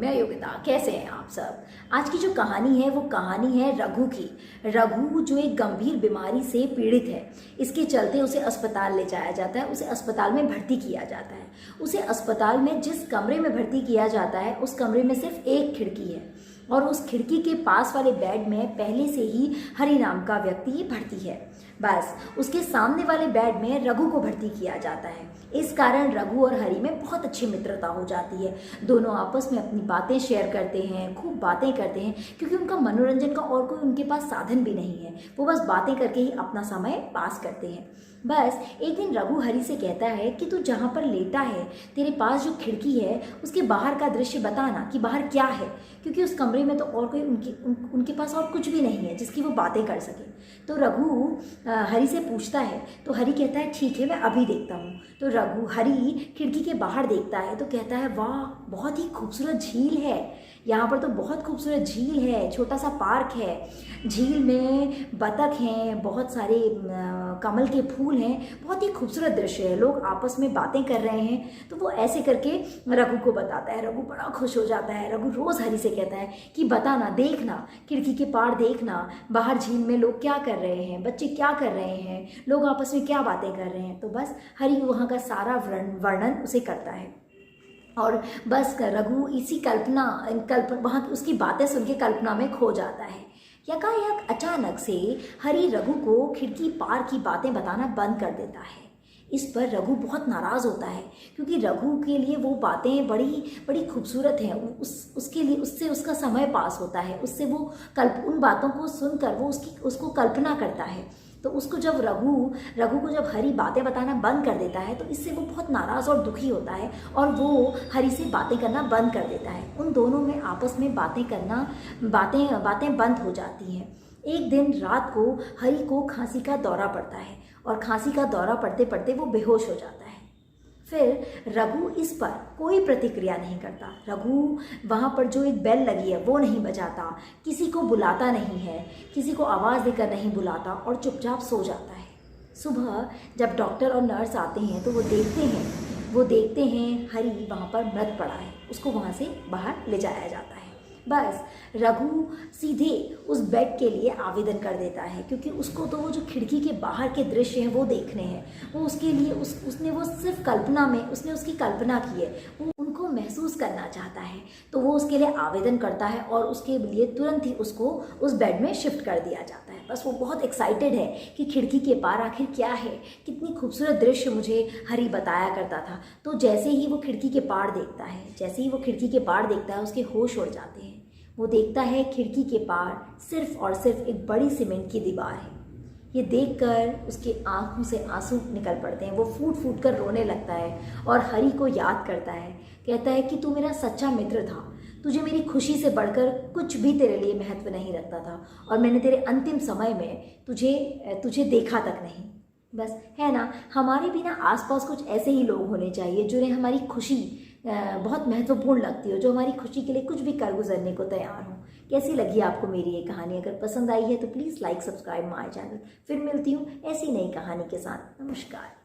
मैं योगिता। कैसे हैं आप सब। आज की जो कहानी है वो कहानी है रघु की। रघु जो एक गंभीर बीमारी से पीड़ित है, इसके चलते उसे अस्पताल ले जाया जाता है, उसे अस्पताल में भर्ती किया जाता है। उसे अस्पताल में जिस कमरे में भर्ती किया जाता है उस कमरे में सिर्फ एक खिड़की है और उस खिड़की के पास वाले बेड में पहले से ही हरि नाम का व्यक्ति भर्ती है। बस उसके सामने वाले बेड में रघु को भर्ती किया जाता है। इस कारण रघु और हरि में बहुत अच्छी मित्रता हो जाती है। दोनों आपस में अपनी बातें शेयर करते हैं, खूब बातें करते हैं, क्योंकि उनका मनोरंजन का और कोई उनके पास साधन भी नहीं है। वो बस बातें करके ही अपना समय पास करते हैं। बस एक दिन रघु हरि से कहता है कि तू जहाँ पर लेटा है, तेरे पास जो खिड़की है उसके बाहर का दृश्य बताना कि बाहर क्या है, क्योंकि उस कमरे में तो और कोई उनके पास और कुछ भी नहीं है जिसकी वो बातें कर सके। तो रघु हरि से पूछता है, तो हरि कहता है ठीक है, मैं अभी देखता हूँ। तो हरि खिड़की के बाहर देखता है तो कहता है वाह, बहुत ही खूबसूरत झील है, यहाँ पर तो बहुत खूबसूरत झील है, छोटा सा पार्क है, झील में बतख हैं, बहुत सारे कमल के फूल हैं, बहुत ही खूबसूरत दृश्य है, लोग आपस में बातें कर रहे हैं। तो वो ऐसे करके रघु को बताता है। रघु बड़ा खुश हो जाता है। रघु रोज़ हरि से कहता है कि बताना, देखना, खिड़की के पार देखना, बाहर झील में लोग क्या कर रहे हैं, बच्चे क्या कर रहे हैं, लोग आपस में क्या बातें कर रहे हैं। तो बस हरि वहाँ का सारा वर्णन उसे करता है और बस रघु इसी कल्पना वहाँ की उसकी बातें सुन के कल्पना में खो जाता है। यकायक अचानक से हरि रघु को खिड़की पार की बातें बताना बंद कर देता है। इस पर रघु बहुत नाराज़ होता है, क्योंकि रघु के लिए वो बातें बड़ी बड़ी खूबसूरत हैं। उसके लिए उससे उसका समय पास होता है, उससे वो उन बातों को सुनकर वो उसको कल्पना करता है। तो उसको जब रघु को जब हरि बातें बताना बंद कर देता है तो इससे वो बहुत नाराज़ और दुखी होता है और वो हरि से बातें करना बंद कर देता है। उन दोनों में आपस में बातें बंद हो जाती हैं। एक दिन रात को हरि को खांसी का दौरा पड़ता है और खांसी का दौरा पड़ते पड़ते वो बेहोश हो जाता है। फिर रघु इस पर कोई प्रतिक्रिया नहीं करता। रघु वहाँ पर जो एक बेल लगी है वो नहीं बजाता, किसी को बुलाता नहीं है, किसी को आवाज़ देकर नहीं बुलाता और चुपचाप सो जाता है। सुबह जब डॉक्टर और नर्स आते हैं तो वो देखते हैं हरि वहाँ पर मृत पड़ा है। उसको वहाँ से बाहर ले जाया जाता है। बस रघु सीधे उस बेड के लिए आवेदन कर देता है, क्योंकि उसको तो वो जो खिड़की के बाहर के दृश्य हैं वो देखने हैं। वो उसके लिए उसने वो सिर्फ कल्पना में उसने उसकी कल्पना की है, वो उनको महसूस करना चाहता है। तो वो उसके लिए आवेदन करता है और उसके लिए तुरंत ही उसको उस बेड में शिफ्ट कर दिया जाता है। बस वो बहुत एक्साइटेड है कि खिड़की के पार आखिर क्या है, कितनी खूबसूरत दृश्य मुझे हरि बताया करता था। तो जैसे ही वो खिड़की के पार देखता है उसके होश उड़ जाते हैं। वो देखता है खिड़की के पार सिर्फ और सिर्फ एक बड़ी सीमेंट की दीवार है। ये देखकर उसके आंखों से आंसू निकल पड़ते हैं। वो फूट फूट कर रोने लगता है और हरि को याद करता है। कहता है कि तू मेरा सच्चा मित्र था, तुझे मेरी खुशी से बढ़कर कुछ भी तेरे लिए महत्व नहीं रखता था और मैंने तेरे अंतिम समय में तुझे देखा तक नहीं। बस है ना, हमारे भी ना आसपास कुछ ऐसे ही लोग होने चाहिए जिन्हें हमारी खुशी बहुत महत्वपूर्ण लगती हो, जो हमारी खुशी के लिए कुछ भी कर गुजरने को तैयार हो। कैसी लगी आपको मेरी ये कहानी? अगर पसंद आई है तो please like subscribe my channel. फिर मिलती हूँ ऐसी नई कहानी के साथ। नमस्कार।